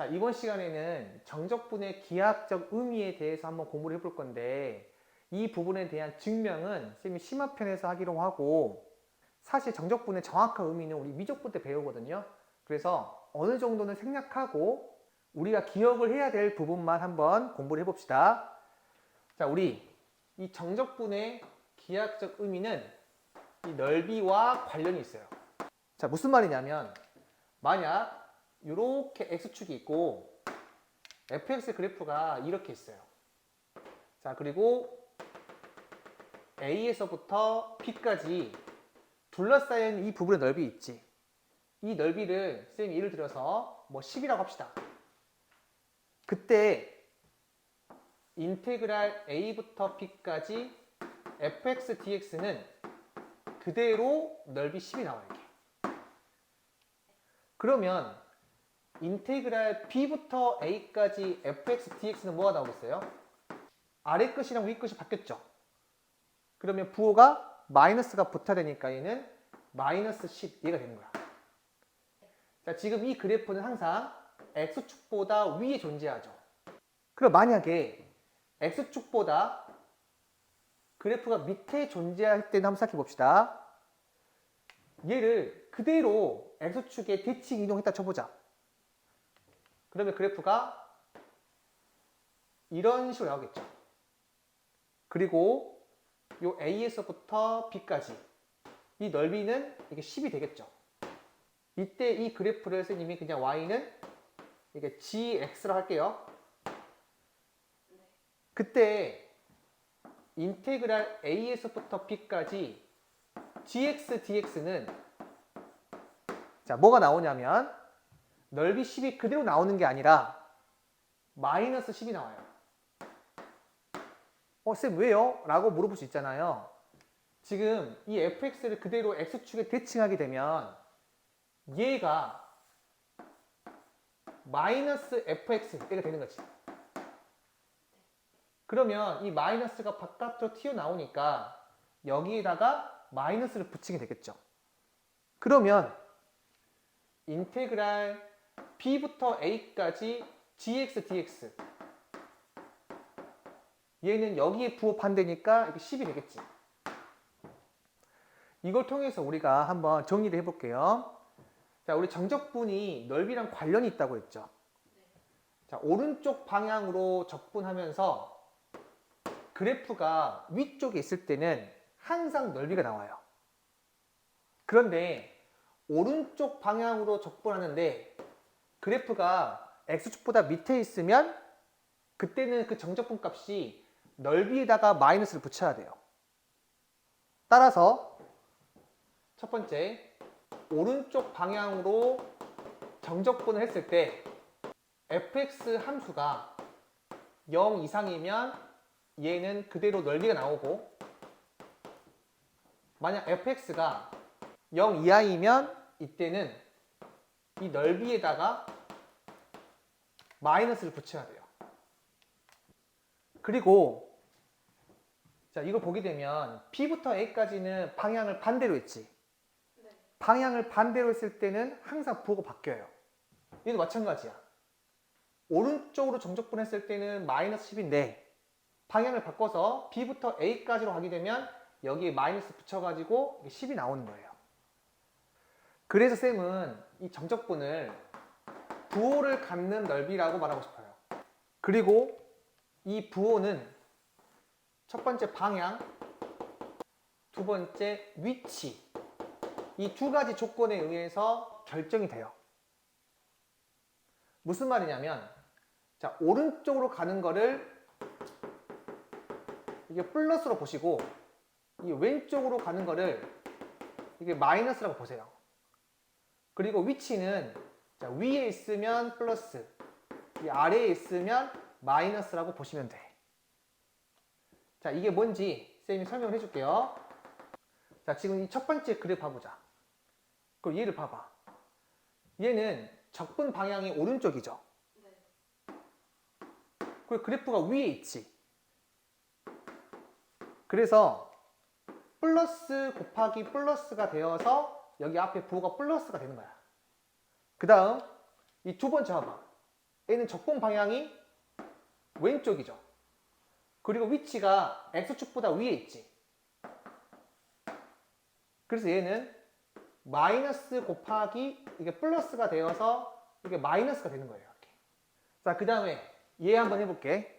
자, 이번 시간에는 정적분의 기하학적 의미에 대해서 한번 공부를 해볼 건데 이 부분에 대한 증명은 쌤이 심화편에서 하기로 하고 사실 정적분의 정확한 의미는 우리 미적분 때 배우거든요. 그래서 어느 정도는 생략하고 우리가 기억을 해야 될 부분만 한번 공부를 해봅시다. 자, 우리 이 정적분의 기하학적 의미는 이 넓이와 관련이 있어요. 자, 무슨 말이냐면 만약 이렇게 x축이 있고 fx 그래프가 이렇게 있어요. 자, 그리고 a에서부터 b까지 둘러싸인 이 부분의 넓이 있지. 이 넓이를 쌤이 예를 들어서 뭐 10이라고 합시다. 그때 인테그랄 a부터 b까지 fx dx는 그대로 넓이 10이 나와요. 이렇게. 그러면 인테그랄 b부터 a까지 fx dx는 뭐가 나오겠어요? 아래 끝이랑 위 끝이 바뀌었죠. 그러면 부호가 마이너스가 붙어야 되니까 얘는 마이너스 10 얘가 되는 거야. 자, 지금 이 그래프는 항상 x축보다 위에 존재하죠. 그럼 만약에 x축보다 그래프가 밑에 존재할 때는 한번 생각해 봅시다. 얘를 그대로 x축에 대칭 이동했다 쳐보자. 그러면 그래프가 이런 식으로 나오겠죠. 그리고 요 A에서부터 B까지 이 넓이는 이게 10이 되겠죠. 이때 이 그래프를 선생님이 그냥 Y는 이게 GX로 할게요. 그때 인테그랄 A에서부터 B까지 GX, DX는 자, 뭐가 나오냐면 넓이 10이 그대로 나오는 게 아니라 마이너스 10이 나와요. 쌤 왜요? 라고 물어볼 수 있잖아요. 지금 이 fx를 그대로 x축에 대칭하게 되면 얘가 마이너스 fx가 되는 거지. 그러면 이 마이너스가 바깥으로 튀어나오니까 여기에다가 마이너스를 붙이게 되겠죠. 그러면 인테그랄 b부터 a까지 gx dx 얘는 여기에 부호 반대니까 이게 10이 되겠지. 이걸 통해서 우리가 한번 정리를 해볼게요. 자, 우리 정적분이 넓이랑 관련이 있다고 했죠. 자, 오른쪽 방향으로 적분하면서 그래프가 위쪽에 있을 때는 항상 넓이가 나와요. 그런데 오른쪽 방향으로 적분하는데 그래프가 x축보다 밑에 있으면 그때는 그 정적분 값이 넓이에다가 마이너스를 붙여야 돼요. 따라서 첫 번째, 오른쪽 방향으로 정적분을 했을 때 fx 함수가 0 이상이면 얘는 그대로 넓이가 나오고 만약 fx가 0 이하이면 이때는 이 넓이에다가 마이너스를 붙여야 돼요. 그리고 자, 이걸 보게 되면 B부터 A까지는 방향을 반대로 했지. 네. 방향을 반대로 했을 때는 항상 부호가 바뀌어요. 얘도 마찬가지야. 오른쪽으로 정적분 했을 때는 마이너스 10인데 방향을 바꿔서 B부터 A까지로 가게 되면 여기에 마이너스 붙여가지고 10이 나오는 거예요. 그래서 쌤은 이 정적분을 부호를 갖는 넓이라고 말하고 싶어요. 그리고 이 부호는 첫 번째 방향, 두 번째 위치 이 두 가지 조건에 의해서 결정이 돼요. 무슨 말이냐면 자, 오른쪽으로 가는 거를 이게 플러스로 보시고 이 왼쪽으로 가는 거를 이게 마이너스라고 보세요. 그리고 위치는 자, 위에 있으면 플러스, 이 아래에 있으면 마이너스라고 보시면 돼. 자, 이게 뭔지 쌤이 설명을 해줄게요. 자, 지금 이 첫 번째 그래프 봐보자. 그럼 얘를 봐봐. 얘는 적분 방향이 오른쪽이죠. 그리고 그래프가 위에 있지. 그래서 플러스 곱하기 플러스가 되어서 여기 앞에 부호가 플러스가 되는 거야. 그 다음 이 두 번째 봐봐. 얘는 적분 방향이 왼쪽이죠. 그리고 위치가 x축보다 위에 있지. 그래서 얘는 마이너스 곱하기 이게 플러스가 되어서 이게 마이너스가 되는 거예요. 이렇게. 자, 그 다음에 얘 한번 해볼게.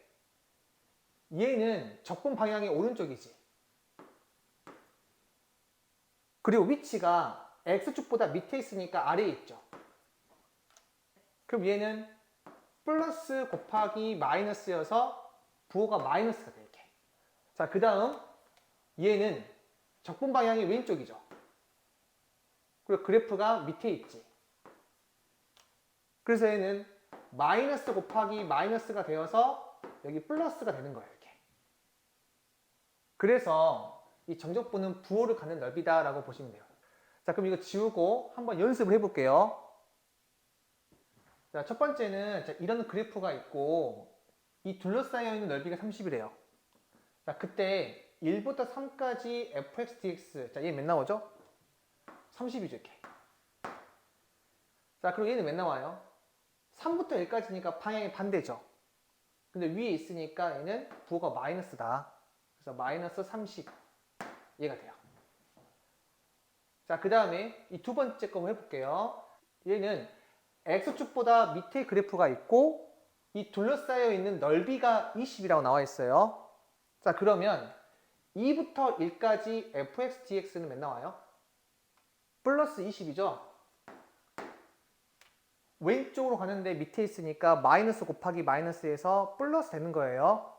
얘는 적분 방향이 오른쪽이지. 그리고 위치가 x축보다 밑에 있으니까 아래에 있죠. 그럼 얘는 플러스 곱하기 마이너스여서 부호가 마이너스가 돼, 이렇게. 자, 그 다음 얘는 적분 방향이 왼쪽이죠. 그리고 그래프가 밑에 있지. 그래서 얘는 마이너스 곱하기 마이너스가 되어서 여기 플러스가 되는 거예요, 이렇게. 그래서 이 정적분은 부호를 갖는 넓이다라고 보시면 돼요. 자, 그럼 이거 지우고 한번 연습을 해볼게요. 자, 첫 번째는 자, 이런 그래프가 있고 이 둘러싸여 있는 넓이가 30이래요. 자, 그때 1부터 3까지 fx dx. 자, 얘 몇 나오죠? 30이죠, 이렇게. 자, 그리고 얘는 몇 나와요? 3부터 1까지니까 방향이 반대죠. 근데 위에 있으니까 얘는 부호가 마이너스다. 그래서 마이너스 30. 얘가 돼요. 자, 그 다음에 이 두 번째 거 해볼게요. 얘는 x축보다 밑에 그래프가 있고 이 둘러싸여 있는 넓이가 20이라고 나와 있어요. 자, 그러면 2부터 1까지 fx dx는 몇 나와요? 플러스 20이죠? 왼쪽으로 가는데 밑에 있으니까 마이너스 곱하기 마이너스에서 플러스 되는 거예요.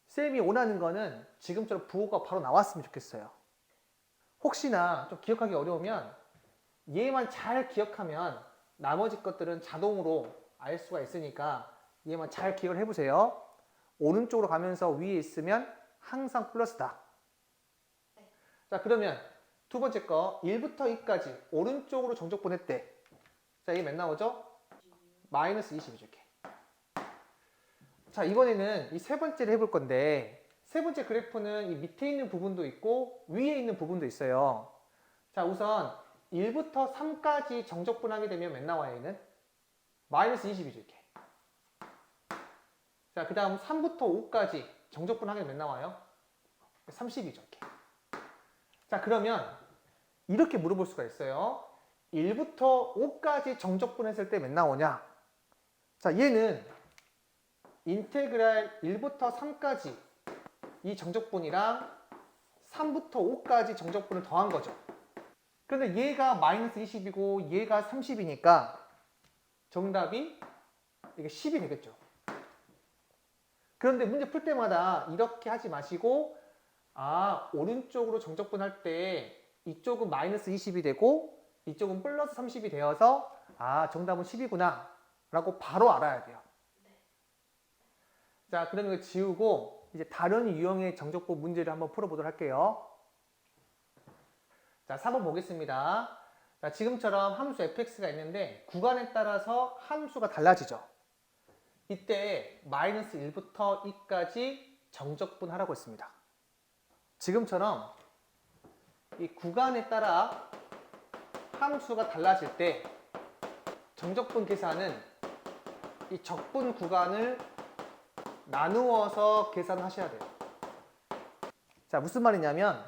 쌤이 원하는 거는 지금처럼 부호가 바로 나왔으면 좋겠어요. 혹시나 좀 기억하기 어려우면 얘만 잘 기억하면 나머지 것들은 자동으로 알 수가 있으니까 얘만 잘 기억을 해보세요. 오른쪽으로 가면서 위에 있으면 항상 플러스다. 자, 그러면 두 번째 거 1부터 2까지 오른쪽으로 정적 보낼 때 자, 이게 몇 나오죠? 마이너스 20이죠, 이렇게. 자, 이번에는 이 세 번째를 해볼 건데 세 번째 그래프는 이 밑에 있는 부분도 있고 위에 있는 부분도 있어요. 자, 우선 1부터 3까지 정적분하게 되면 몇 나와요, 얘는? 마이너스 20이죠, 이렇게. 자, 그 다음 3부터 5까지 정적분하게 되면 몇 나와요? 30이죠, 이렇게. 자, 그러면 이렇게 물어볼 수가 있어요. 1부터 5까지 정적분했을 때 몇 나오냐? 자, 얘는 인테그랄 1부터 3까지 이 정적분이랑 3부터 5까지 정적분을 더한 거죠. 그런데 얘가 마이너스 20이고 얘가 30이니까 정답이 이게 10이 되겠죠. 그런데 문제 풀 때마다 이렇게 하지 마시고 오른쪽으로 정적분 할 때 이쪽은 마이너스 20이 되고 이쪽은 플러스 30이 되어서 정답은 10이구나 라고 바로 알아야 돼요. 자, 그러면 이거 지우고 이제 다른 유형의 정적분 문제를 한번 풀어보도록 할게요. 자, 4번 보겠습니다. 자, 지금처럼 함수 fx가 있는데 구간에 따라서 함수가 달라지죠. 이때 마이너스 1부터 2까지 정적분 하라고 했습니다. 지금처럼 이 구간에 따라 함수가 달라질 때 정적분 계산은 이 적분 구간을 나누어서 계산하셔야 돼요. 자, 무슨 말이냐면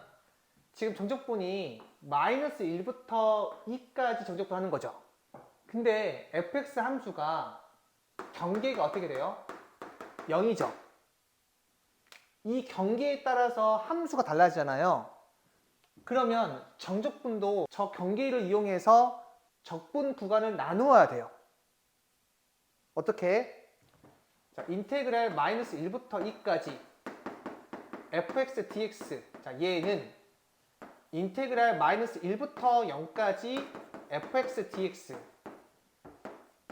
지금 정적분이 마이너스 1부터 2까지 정적분 하는 거죠. 근데 fx 함수가 경계가 어떻게 돼요? 0이죠. 이 경계에 따라서 함수가 달라지잖아요. 그러면 정적분도 저 경계를 이용해서 적분 구간을 나누어야 돼요. 어떻게? 자, 인테그랄 마이너스 1부터 2까지 fx dx. 자, 얘는 인테그랄 마이너스 1부터 0까지 fx dx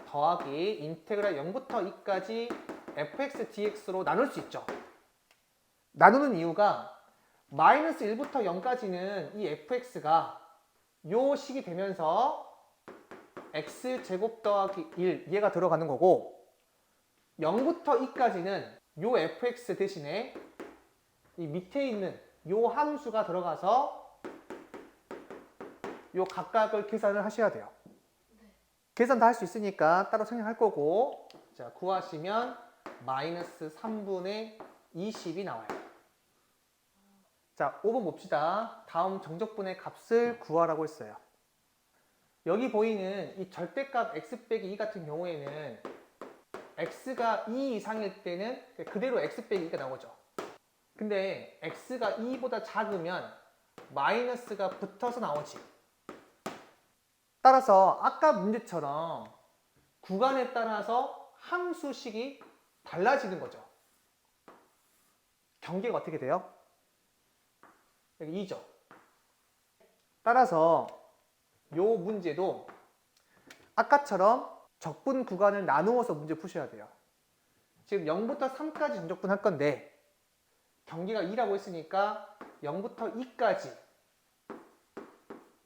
더하기 인테그랄 0부터 2까지 fx dx로 나눌 수 있죠. 나누는 이유가 마이너스 1부터 0까지는 이 fx가 요 식이 되면서 x제곱 더하기 1 얘가 들어가는 거고 0부터 2까지는 요 fx 대신에 이 밑에 있는 요 함수가 들어가서 요 각각을 계산을 하셔야 돼요. 계산 다 할 수 있으니까 따로 생략할 거고 자, 구하시면 마이너스 3분의 20이 나와요. 자, 5번 봅시다. 다음 정적분의 값을 구하라고 했어요. 여기 보이는 이 절대값 x 빼기 2 같은 경우에는 x가 2 이상일 때는 그대로 x 빼기 2가 나오죠. 근데 x가 2보다 작으면 마이너스가 붙어서 나오지. 따라서 아까 문제처럼 구간에 따라서 함수식이 달라지는 거죠. 경계가 어떻게 돼요? 여기 2죠. 따라서 요 문제도 아까처럼 적분 구간을 나누어서 문제 푸셔야 돼요. 지금 0부터 3까지 정적분 할 건데 경계가 2라고 했으니까 0부터 2까지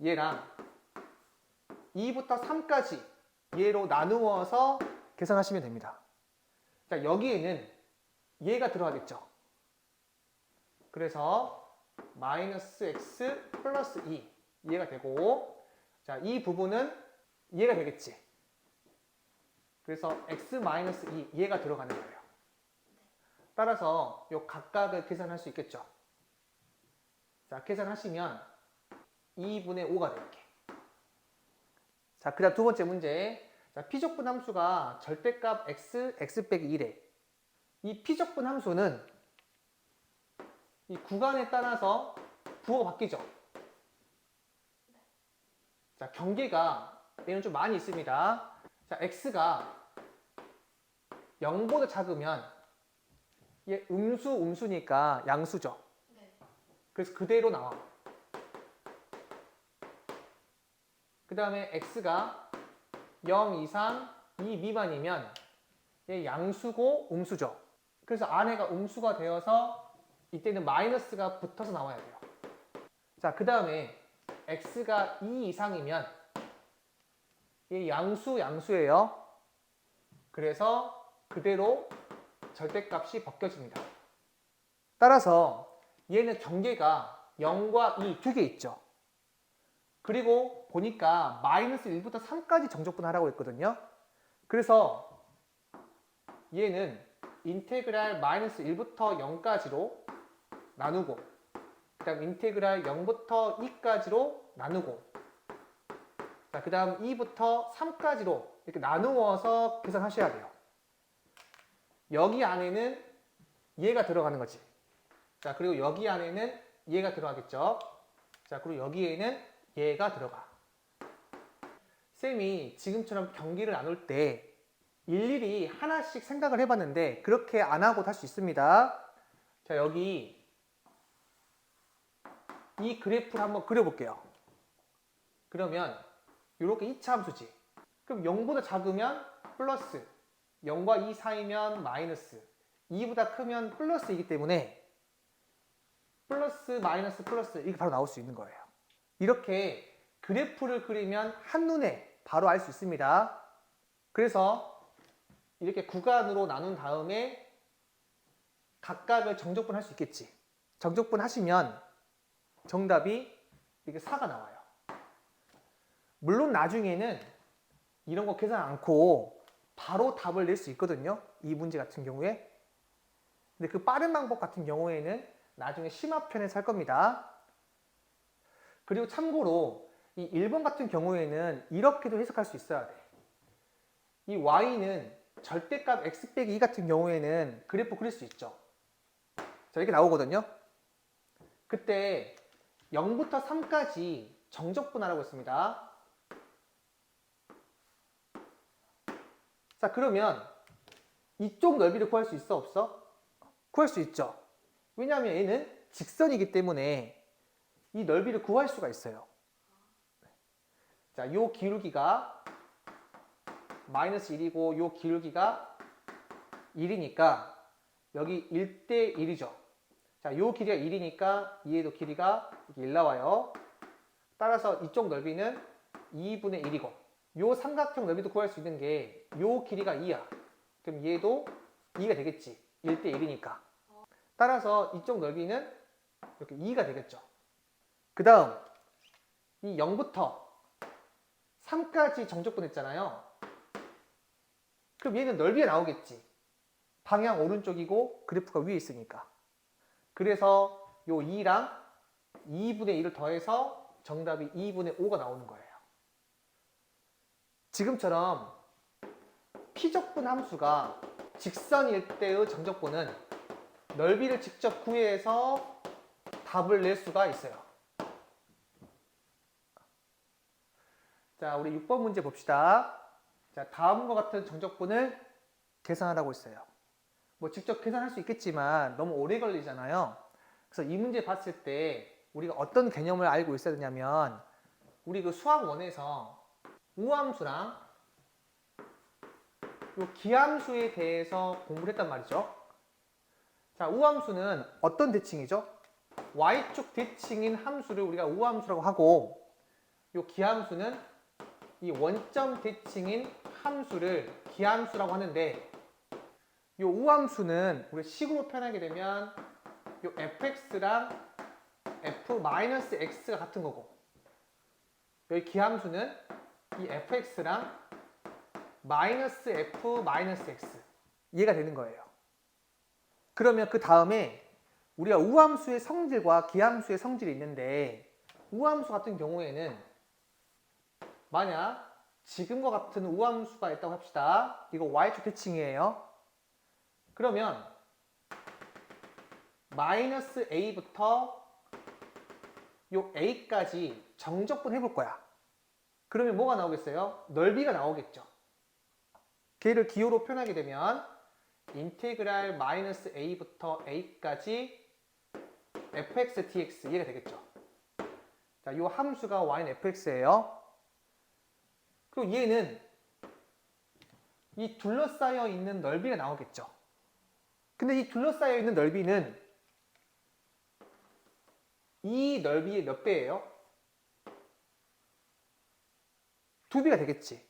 얘랑 2부터 3까지 얘로 나누어서 계산하시면 됩니다. 자, 여기에는 얘가 들어가겠죠. 그래서 마이너스 x 플러스 2 이해가 되고, 자, 이 부분은 이해가 되겠지. 그래서 x 마이너스 2 이해가 들어가는 거예요. 따라서 요 각각을 계산할 수 있겠죠. 자, 계산하시면 2분의 5가 될게. 자, 그 다음 두 번째 문제. 자, 피적분 함수가 절대값 x 빼기 1에 이 피적분 함수는 이 구간에 따라서 부호가 바뀌죠. 자, 경계가 얘는 좀 많이 있습니다. 자, x가 0보다 작으면 얘 음수니까 양수죠. 그래서 그대로 나와. 그 다음에 x가 0 이상 2 미만이면 얘 양수고 음수죠. 그래서 안에가 음수가 되어서 이때는 마이너스가 붙어서 나와야 돼요. 자, 그 다음에 x가 2 이상이면 얘 양수예요. 그래서 그대로 절대값이 벗겨집니다. 따라서 얘는 경계가 0과 2 두 개 있죠. 그리고 보니까 마이너스 1부터 3까지 정적분 하라고 했거든요. 그래서 얘는 인테그랄 마이너스 1부터 0까지로 나누고, 그 다음 인테그랄 0부터 2까지로 나누고, 자, 그 다음 2부터 3까지로 이렇게 나누어서 계산하셔야 돼요. 여기 안에는 얘가 들어가는 거지. 자, 그리고 여기 안에는 얘가 들어가겠죠. 자, 그리고 여기에는 얘가 들어가. 쌤이 지금처럼 경기를 나눌 때 일일이 하나씩 생각을 해봤는데 그렇게 안 하고도 할 수 있습니다. 자, 여기 이 그래프를 한번 그려볼게요. 그러면 이렇게 2차 함수지. 그럼 0보다 작으면 플러스, 0과 2 사이면 마이너스, 2보다 크면 플러스이기 때문에 플러스, 마이너스, 플러스 이렇게 바로 나올 수 있는 거예요. 이렇게 그래프를 그리면 한눈에 바로 알 수 있습니다. 그래서 이렇게 구간으로 나눈 다음에 각각을 정적분 할 수 있겠지. 정적분 하시면 정답이 이렇게 4가 나와요. 물론 나중에는 이런 거 계산 않고 바로 답을 낼 수 있거든요. 이 문제 같은 경우에. 근데 그 빠른 방법 같은 경우에는 나중에 심화편에서 할 겁니다. 그리고 참고로 이 1번 같은 경우에는 이렇게도 해석할 수 있어야 돼. 이 y는 절대값 x 빼기 2 같은 경우에는 그래프 그릴 수 있죠. 자, 이렇게 나오거든요. 그때 0부터 3까지 정적분하라고 했습니다. 자, 그러면 이쪽 넓이를 구할 수 있어, 없어? 구할 수 있죠. 왜냐하면 얘는 직선이기 때문에 이 넓이를 구할 수가 있어요. 자, 요 기울기가 마이너스 1이고 요 기울기가 1이니까 여기 1대 1이죠. 자, 요 길이가 1이니까 얘도 길이가 1 나와요. 따라서 이쪽 넓이는 2분의 1이고 요 삼각형 넓이도 구할 수 있는 게 요 길이가 2야. 그럼 얘도 2가 되겠지. 1대 1이니까. 따라서 이쪽 넓이는 이렇게 2가 되겠죠. 그 다음 이 0부터 3까지 정적분 했잖아요. 그럼 얘는 넓이가 나오겠지. 방향 오른쪽이고 그래프가 위에 있으니까. 그래서 요 2랑 2분의 1을 더해서 정답이 2분의 5가 나오는 거예요. 지금처럼 피적분 함수가 직선일 때의 정적분은 넓이를 직접 구해서 답을 낼 수가 있어요. 자, 우리 6번 문제 봅시다. 자, 다음과 같은 정적분을 계산하라고 했어요. 뭐 직접 계산할 수 있겠지만 너무 오래 걸리잖아요. 그래서 이 문제 봤을 때 우리가 어떤 개념을 알고 있어야 되냐면 우리 그 수학 1에서 우함수랑 요 기함수에 대해서 공부를 했단 말이죠. 자, 우함수는 어떤 대칭이죠? y축 대칭인 함수를 우리가 우함수라고 하고 요 기함수는 이 원점 대칭인 함수를 기함수라고 하는데 요 우함수는 우리 식으로 표현하게 되면 요 fx랑 f-x가 같은 거고 여기 기함수는 이 fx랑 마이너스 f 마이너스 x 이해가 되는 거예요. 그러면 그 다음에 우리가 우함수의 성질과 기함수의 성질이 있는데 우함수 같은 경우에는 만약 지금과 같은 우함수가 있다고 합시다. 이거 y축 대칭이에요. 그러면 마이너스 a부터 요 a까지 정적분 해볼 거야. 그러면 뭐가 나오겠어요? 넓이가 나오겠죠. 걔를 기호로 표현하게 되면 인테그랄 마이너스 a부터 a까지 fx dx 이해가 되겠죠. 자, 요 함수가 y는 fx예요. 그리고 얘는 이 둘러싸여 있는 넓이가 나오겠죠. 근데 이 둘러싸여 있는 넓이는 이 넓이의 몇 배예요? 2배가 되겠지.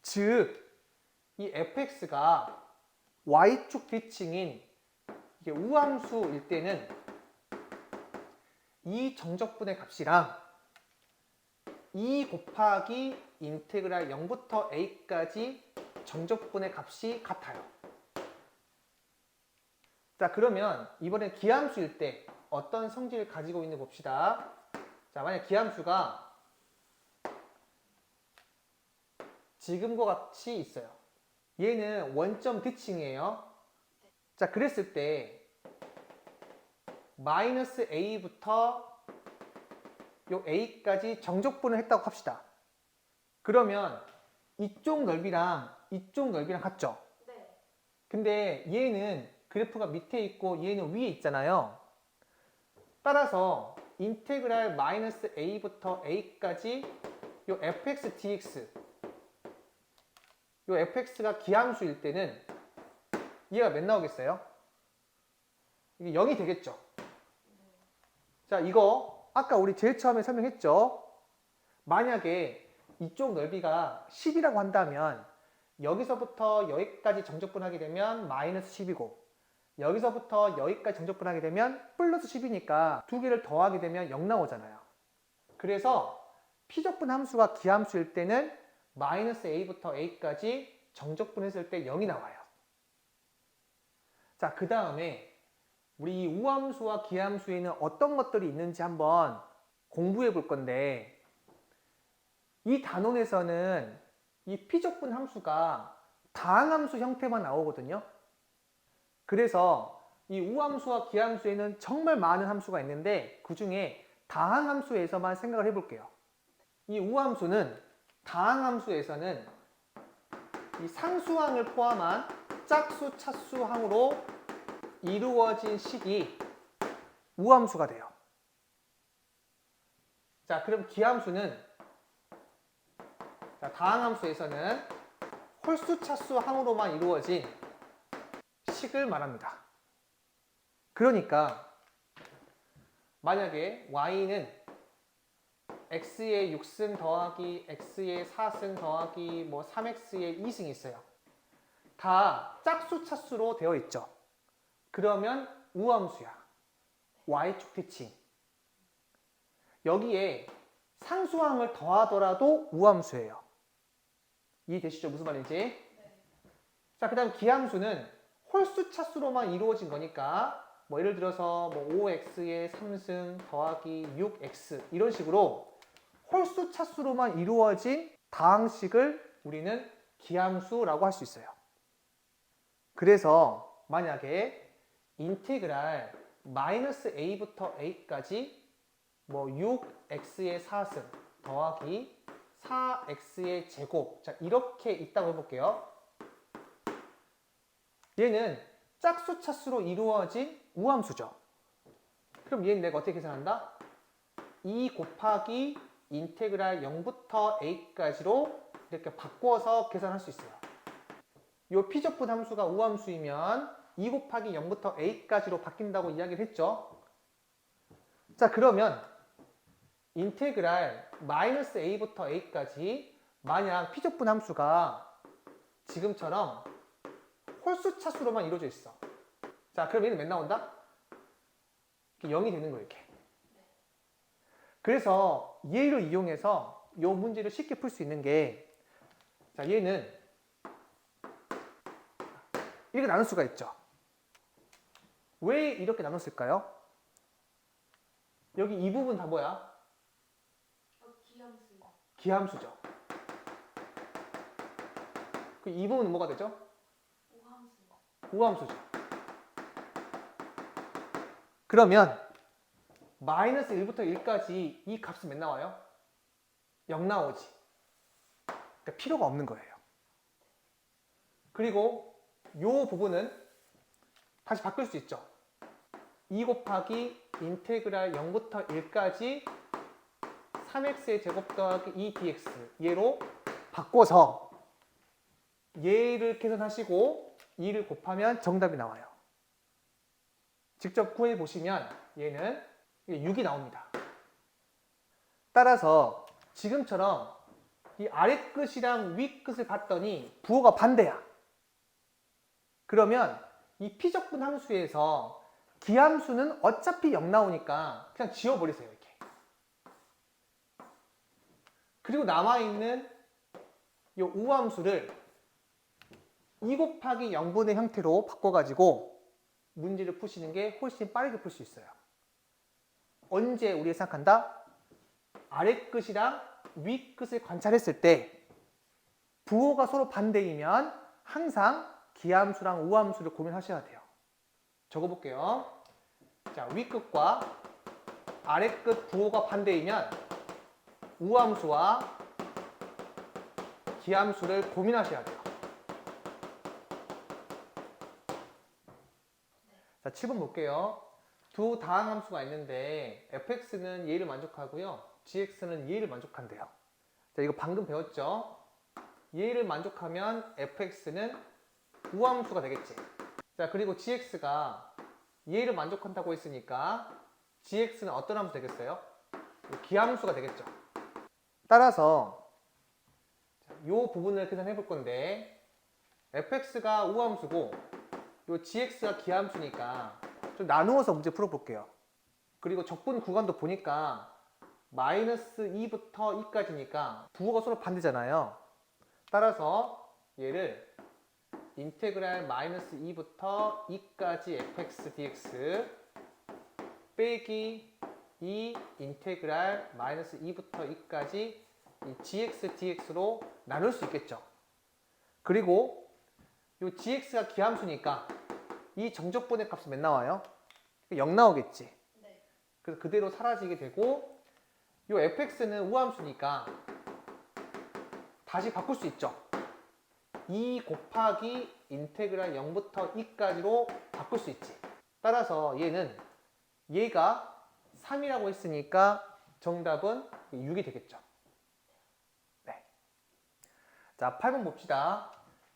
즉, 이 fx가 y축 대칭인 이게 우함수일 때는 이 정적분의 값이랑 2 곱하기 인테그랄 0부터 a까지 정적분의 값이 같아요. 자, 그러면 이번엔 기함수일 때 어떤 성질을 가지고 있는 봅시다. 자, 만약 기함수가 지금과 같이 있어요. 얘는 원점 대칭이에요. 자, 그랬을 때 마이너스 a부터 요 a까지 정적분을 했다고 합시다. 그러면 이쪽 넓이랑 이쪽 넓이랑 같죠? 네. 근데 얘는 그래프가 밑에 있고 얘는 위에 있잖아요. 따라서 인테그랄 마이너스 a부터 a까지 요 fx dx 요 fx가 기함수일 때는 얘가 몇 나오겠어요? 이게 0이 되겠죠? 자, 이거 아까 우리 제일 처음에 설명했죠? 만약에 이쪽 넓이가 10이라고 한다면 여기서부터 여기까지 정적분하게 되면 마이너스 10이고 여기서부터 여기까지 정적분하게 되면 플러스 10이니까 두 개를 더하게 되면 0 나오잖아요. 그래서 피적분 함수가 기함수일 때는 마이너스 a부터 a까지 정적분했을 때 0이 나와요. 자, 그 다음에 우리 이 우함수와 기함수에는 어떤 것들이 있는지 한번 공부해 볼 건데 이 단원에서는 이 피적분 함수가 다항함수 형태만 나오거든요. 그래서 이 우함수와 기함수에는 정말 많은 함수가 있는데 그 중에 다항함수에서만 생각을 해볼게요. 이 우함수는 다항함수에서는 이 상수항을 포함한 짝수, 차수항으로 이루어진 식이 우함수가 돼요. 자, 그럼 기함수는 다항함수에서는 홀수, 차수, 항으로만 이루어진 식을 말합니다. 그러니까 만약에 y는 x의 6승 더하기 x의 4승 더하기 뭐 3x의 2승이 있어요. 다 짝수, 차수로 되어 있죠. 그러면 우함수야. y축 대칭. 여기에 상수항을 더하더라도 우함수예요. 이해되시죠? 무슨 말인지? 자, 그 다음 기함수는 홀수 차수로만 이루어진 거니까 뭐 예를 들어서 뭐 5x의 3승 더하기 6x 이런 식으로 홀수 차수로만 이루어진 다항식을 우리는 기함수라고 할 수 있어요. 그래서 만약에 인테그랄 마이너스 a부터 a까지 뭐 6x의 4승 더하기 4x의 제곱, 자 이렇게 있다고 해볼게요. 얘는 짝수 차수로 이루어진 우함수죠. 그럼 얘는 내가 어떻게 계산한다? 2 곱하기 인테그랄 0부터 a까지로 이렇게 바꿔서 계산할 수 있어요. 이 피접분 함수가 우함수이면 2 곱하기 0부터 a까지로 바뀐다고 이야기를 했죠. 자, 그러면 인테그랄 마이너스 a부터 a까지 만약 피접분 함수가 지금처럼 홀수 차수로만 이루어져 있어. 자, 그럼 얘는 몇 나온다? 0이 되는 거예요, 이렇게. 그래서 얘를 이용해서 이 문제를 쉽게 풀 수 있는 게, 자, 얘는 이렇게 나눌 수가 있죠. 왜 이렇게 나눴을까요? 여기 이 부분 다 뭐야? 기함수요. 기함수죠. 그 이 부분은 뭐가 되죠? 우함수요. 우함수죠. 그러면 마이너스 1부터 1까지 이 값은 몇 나와요? 0 나오지. 그러니까 필요가 없는 거예요. 그리고 이 부분은 다시 바꿀 수 있죠. 2 곱하기 인테그랄 0부터 1까지 3x의 제곱 더하기 2dx 얘로 바꿔서 얘를 계산하시고 2를 곱하면 정답이 나와요. 직접 구해 보시면 얘는 6이 나옵니다. 따라서 지금처럼 이 아래 끝이랑 위 끝을 봤더니 부호가 반대야. 그러면 이 피접분 함수에서 기함수는 어차피 0 나오니까 그냥 지워버리세요, 이렇게. 그리고 남아있는 이 우함수를 2 곱하기 0분의 형태로 바꿔가지고 문제를 푸시는 게 훨씬 빠르게 풀 수 있어요. 언제 우리가 생각한다? 아래 끝이랑 위 끝을 관찰했을 때 부호가 서로 반대이면 항상 기함수랑 우함수를 고민하셔야 돼요. 적어볼게요. 자, 위 끝과 아래 끝 부호가 반대이면 우함수와 기함수를 고민하셔야 돼요. 자, 7번 볼게요. 두 다항함수가 있는데 fx는 얘를 만족하고요. gx는 얘를 만족한대요. 자, 이거 방금 배웠죠? 얘를 만족하면 fx는 우함수가 되겠지. 자, 그리고 gx가 얘를 만족한다고 했으니까 gx는 어떤 함수 되겠어요? 기함수가 되겠죠. 따라서 이 부분을 계산해 볼 건데 fx가 우함수고 이 gx가 기함수니까 좀 나누어서 문제 풀어볼게요. 그리고 적분 구간도 보니까 마이너스 2부터 2까지니까 부호가 서로 반대잖아요. 따라서 얘를 인테그랄 마이너스 2부터 2까지 fx dx 빼기 2 인테그랄 마이너스 2부터 2까지 이 gx dx로 나눌 수 있겠죠. 그리고 이 gx가 기함수니까 이 정적분의 값은 몇 나와요? 0 나오겠지. 네. 그래서 그대로 사라지게 되고 이 fx는 우함수니까 다시 바꿀 수 있죠. 2 곱하기 인테그랄 0부터 2까지로 바꿀 수 있지. 따라서 얘는 얘가 3이라고 했으니까 정답은 6이 되겠죠. 네. 자, 8번 봅시다.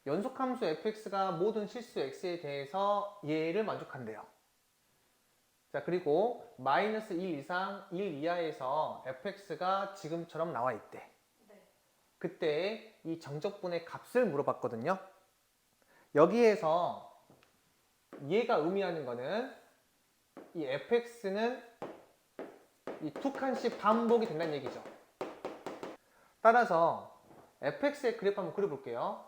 연속함수 fx가 모든 실수 x에 대해서 얘를 만족한대요. 자, 그리고 마이너스 1 이상 1 이하에서 fx가 지금처럼 나와 있대. 네. 그때 이 정적분의 값을 물어봤거든요. 여기에서 얘가 의미하는 거는 이 fx는 이 두 칸씩 반복이 된다는 얘기죠. 따라서 fx의 그래프 한번 그려볼게요.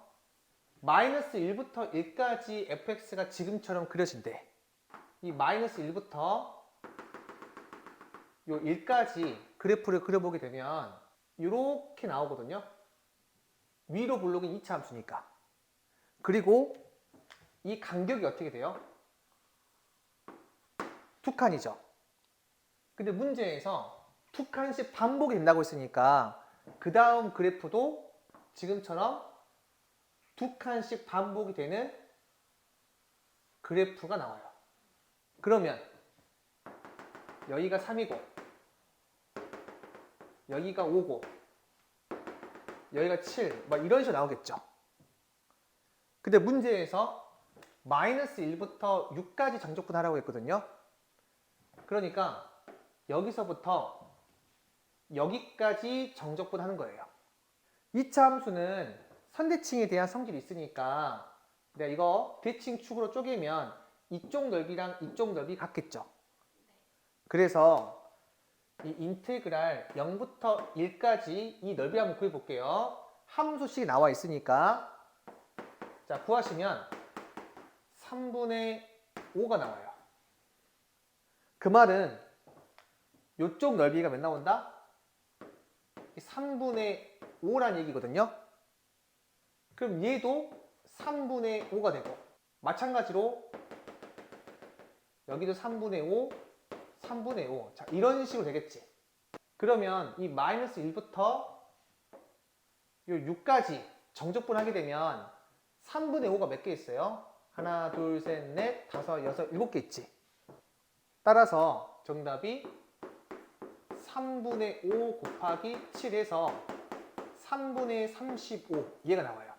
마이너스 1부터 1까지 fx가 지금처럼 그려진대. 이 마이너스 1부터 요 1까지 그래프를 그려보게 되면 이렇게 나오거든요. 위로 볼록인 2차 함수니까. 그리고 이 간격이 어떻게 돼요? 두 칸이죠. 근데 문제에서 두 칸씩 반복이 된다고 했으니까 그 다음 그래프도 지금처럼 두 칸씩 반복이 되는 그래프가 나와요. 그러면 여기가 3이고 여기가 5고 여기가 7, 막 이런 식으로 나오겠죠. 근데 문제에서 마이너스 1부터 6까지 정적분 하라고 했거든요. 그러니까 여기서부터 여기까지 정적분 하는 거예요. 2차 함수는 선대칭에 대한 성질이 있으니까 내가 이거 대칭 축으로 쪼개면 이쪽 넓이랑 이쪽 넓이 같겠죠. 그래서 이 인테그랄 0부터 1까지 이 넓이 한번 구해볼게요. 함수식이 나와 있으니까 자 구하시면 3분의 5가 나와요. 그 말은 이쪽 넓이가 몇 나온다? 3분의 5란 얘기거든요. 그럼 얘도 3분의 5가 되고 마찬가지로 여기도 3분의 5, 3분의 5. 자, 이런 식으로 되겠지. 그러면 이 마이너스 1부터 요 6까지 정적분 하게 되면 3분의 5가 몇 개 있어요? 하나, 둘, 셋, 넷, 다섯, 여섯, 일곱 개 있지. 따라서 정답이 3분의 5 곱하기 7에서 3분의 35 얘가 나와요.